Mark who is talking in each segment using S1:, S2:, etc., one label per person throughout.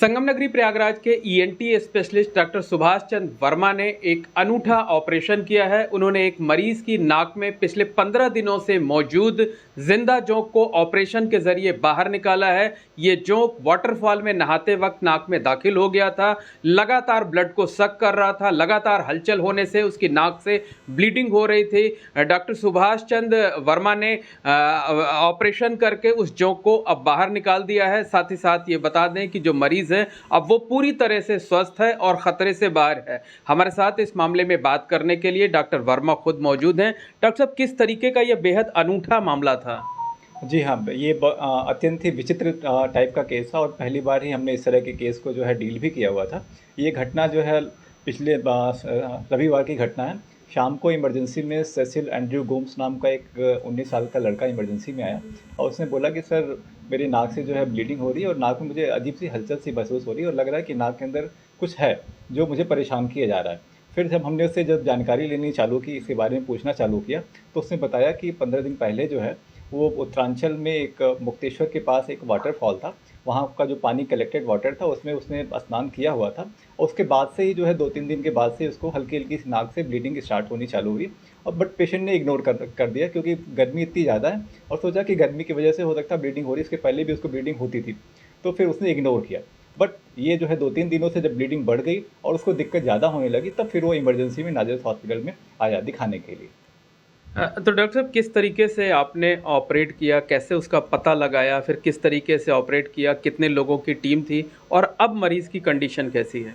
S1: संगम नगरी प्रयागराज के ENT specialist doctor Subhash Chandra Verma ने एक अनूठा ऑपरेशन किया है। उन्होंने एक मरीज की नाक में पिछले 15 दिनों से मौजूद जिंदा जोंक को ऑपरेशन के जरिए बाहर निकाला है। ये जोंक वाटरफॉल में नहाते वक्त नाक में दाखिल हो गया था, लगातार ब्लड को सक कर रहा था, लगातार हलचल होने से उसकी नाक से ब्लीडिंग हो रही थी। डॉक्टर सुभाष चंद्र वर्मा ने ऑपरेशन करके उस जोंक को अब बाहर निकाल दिया है। साथ ही साथ ये बता दें कि जो मरीज है अब वो पूरी तरह से स्वस्थ है और खतरे से बाहर है। हमारे साथ इस मामले में बात करने के लिए डॉक्टर वर्मा खुद मौजूद हैं। डॉक्टर साहब, किस तरीके का यह बेहद अनूठा मामला था?
S2: जी हाँ, ये अत्यंत ही विचित्र टाइप का केस था और पहली बार ही हमने इस तरह के केस को जो है डील भी किया हुआ था। ये घटना जो है पिछले रविवार की घटना है। शाम को इमरजेंसी में सेसिल एंड्रयू गोम्स नाम का एक 19 साल का लड़का इमरजेंसी में आया और उसने बोला कि सर, मेरी नाक से जो है ब्लीडिंग हो रही है और नाक में मुझे अजीब सी हलचल सी महसूस हो रही है और लग रहा है कि नाक के अंदर कुछ है जो मुझे परेशान किया जा रहा है। फिर जब हमने उससे जानकारी लेनी चालू की, इसके बारे में पूछना चालू किया, तो उसने बताया कि 15 दिन पहले जो है वो उत्तरांचल में एक मुक्तेश्वर के पास एक वाटरफॉल था। वहाँ का जो पानी कलेक्टेड वाटर था उसमें उसने स्नान किया हुआ था और उसके बाद से ही जो है 2-3 दिन के बाद से उसको हल्की हल्की नाक से ब्लीडिंग स्टार्ट होनी चालू हुई। और बट पेशेंट ने इग्नोर कर दिया क्योंकि गर्मी इतनी ज़्यादा है और सोचा कि गर्मी की वजह से हो सकता है ब्लीडिंग हो रही है, इसके पहले भी उसको ब्लीडिंग होती थी, तो फिर उसने इग्नोर किया। बट ये जो है 2-3 दिनों से जब ब्लीडिंग बढ़ गई और उसको दिक्कत ज़्यादा होने लगी, तब फिर वो इमरजेंसी में नाजिर हॉस्पिटल में आया दिखाने के लिए।
S1: तो डॉक्टर साहब, किस तरीके से आपने ऑपरेट किया, कैसे उसका पता लगाया, फिर किस तरीके से ऑपरेट किया, कितने लोगों की टीम थी और अब मरीज़ की कंडीशन कैसी है?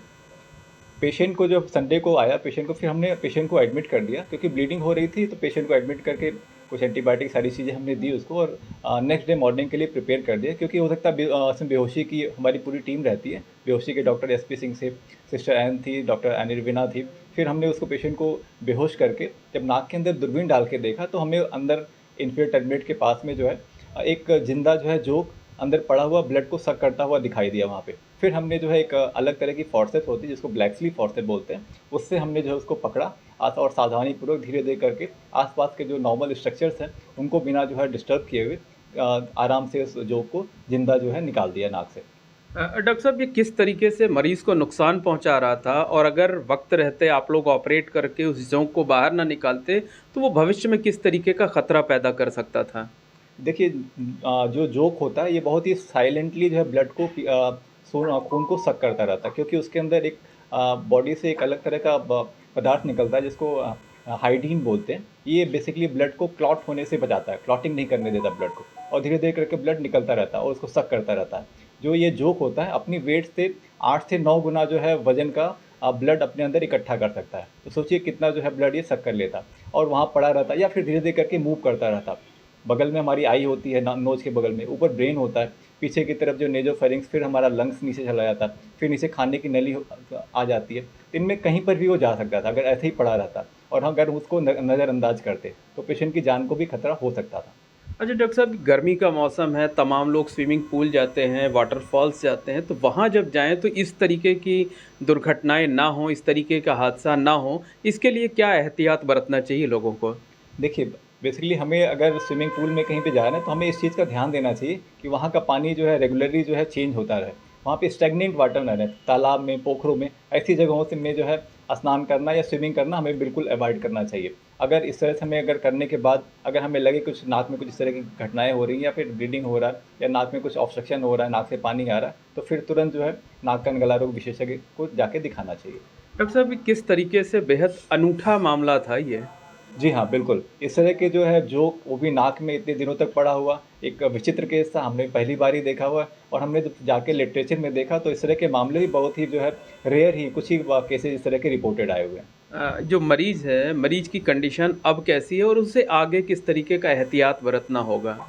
S2: पेशेंट को जब संडे को आया पेशेंट को, फिर हमने पेशेंट को एडमिट कर दिया क्योंकि ब्लीडिंग हो रही थी, तो पेशेंट को एडमिट करके कुछ एंटीबायोटिक सारी चीज़ें हमने दी उसको और नेक्स्ट डे मॉर्निंग के लिए प्रिपेयर कर दिया क्योंकि हो सकता है उसमें बेहोशी की हमारी पूरी टीम रहती है। बेहोशी के डॉक्टर एसपी सिंह से, सिस्टर एन थी, डॉक्टर अनिर्विना थी। फिर हमने उसको पेशेंट को बेहोश करके जब नाक के अंदर दूरबीन डाल के देखा तो हमें अंदर इन्फीरियर टर्मिनेट के पास में जो है एक जिंदा जो है जोक अंदर पड़ा हुआ ब्लड को सक करता हुआ दिखाई दिया वहाँ पे। फिर हमने जो है एक अलग तरह की फॉर्सेप्स होती है जिसको ब्लैक्सली फॉर्सेप बोलते हैं, उससे हमने जो है उसको पकड़ा और सावधानीपूर्वक धीरे धीरे करके आसपास के जो नॉर्मल स्ट्रक्चर्स हैं उनको बिना जो है डिस्टर्ब किए हुए आराम से उस जोक को जिंदा जो है निकाल दिया नाक से।
S1: डॉक्टर साहब, ये किस तरीके से मरीज़ को नुकसान पहुंचा रहा था और अगर वक्त रहते आप लोग ऑपरेट करके उस जोंक को बाहर ना निकालते तो वो भविष्य में किस तरीके का खतरा पैदा कर सकता था?
S2: देखिए, जो जोक होता है ये बहुत ही साइलेंटली जो है ब्लड को खून को सक करता रहता है क्योंकि उसके अंदर एक बॉडी से एक अलग तरह का पदार्थ निकलता है जिसको हाइडीन बोलते हैं। ये बेसिकली ब्लड को क्लॉट होने से बचाता है, क्लॉटिंग नहीं करने देता ब्लड को, और धीरे धीरे करके ब्लड निकलता रहता है और उसको सक करता रहता है। जो ये जोक होता है अपनी वेट से 8 से 9 गुना जो है वजन का ब्लड अपने अंदर इकट्ठा कर सकता है। तो सोचिए कितना जो है ब्लड ये सक कर लेता और वहाँ पड़ा रहता या फिर धीरे धीरे करके मूव करता रहता। बगल में हमारी आई होती है, नोज के बगल में, ऊपर ब्रेन होता है, पीछे की तरफ जो नेजोफेरिंक्स, फिर हमारा लंग्स नीचे चला जाता है, फिर नीचे खाने की नली आ जाती है। इनमें कहीं पर भी वो जा सकता था अगर ऐसे ही पड़ा रहता और अगर उसको नज़रअंदाज करते तो पेशेंट की जान को भी खतरा हो सकता था।
S1: अच्छा डॉक्टर साहब, गर्मी का मौसम है, तमाम लोग स्विमिंग पूल जाते हैं, वाटरफॉल्स जाते हैं, तो वहाँ जब जाएं तो इस तरीके की दुर्घटनाएं ना हो, इस तरीके का हादसा ना हो, इसके लिए क्या एहतियात बरतना चाहिए लोगों को?
S2: देखिए, बेसिकली हमें अगर स्विमिंग पूल में कहीं पे जा रहे हैं तो हमें इस चीज़ का ध्यान देना चाहिए कि वहाँ का पानी जो है रेगुलरली जो है चेंज होता रहे। वहाँ पे स्टैग्नेंट वाटर ना रहे। तालाब में, पोखरों में, ऐसी जगहों से में जो है स्नान करना या स्विमिंग करना हमें बिल्कुल अवॉइड करना चाहिए। अगर इस तरह से हमें अगर करने के बाद अगर हमें लगे कुछ नाक में कुछ इस तरह की घटनाएँ हो रही हैं या फिर ब्लीडिंग हो रहा है या नाक में कुछ ऑब्स्ट्रक्शन हो रहा है, नाक से पानी आ रहा है, तो फिर तुरंत जो है नाक कान गला रोग विशेषज्ञ को जाके दिखाना चाहिए।
S1: डॉक्टर साहब, किस तरीके से बेहद अनूठा मामला था ये?
S2: जी हाँ, बिल्कुल। इस तरह के जो है जोक, वो भी नाक में इतने दिनों तक पड़ा हुआ, एक विचित्र केस था, हमने पहली बार ही देखा हुआ है और हमने जब जाके लिटरेचर में देखा तो इस तरह के मामले भी बहुत ही जो है रेयर ही कुछ ही केसेज इस तरह के रिपोर्टेड आए हुए हैं।
S1: जो मरीज़ है, मरीज़ की कंडीशन अब कैसी है और उससे आगे किस तरीके का एहतियात बरतना होगा?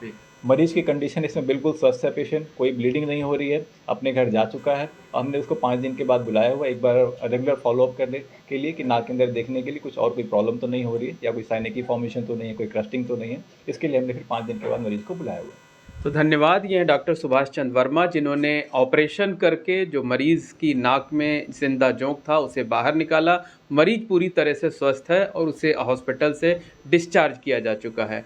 S2: मरीज़ की कंडीशन इसमें बिल्कुल स्वस्थ है पेशेंट, कोई ब्लीडिंग नहीं हो रही है, अपने घर जा चुका है। हमने उसको 5 दिन के बाद बुलाया हुआ है एक बार रेगुलर फॉलोअप करने के लिए कि नाक के अंदर देखने के लिए कुछ और कोई प्रॉब्लम तो नहीं हो रही है या कोई साइनेकी फॉर्मेशन तो नहीं है, कोई क्रस्टिंग तो नहीं है। इसके लिए हमने फिर 5 दिन के बाद मरीज़ को बुलाया हुआ है।
S1: तो धन्यवाद। ये हैं डॉक्टर सुभाष चंद्र वर्मा, जिन्होंने ऑपरेशन करके जो मरीज़ की नाक में जिंदा जोंक था उसे बाहर निकाला। मरीज पूरी तरह से स्वस्थ है और उसे हॉस्पिटल से डिस्चार्ज किया जा चुका है।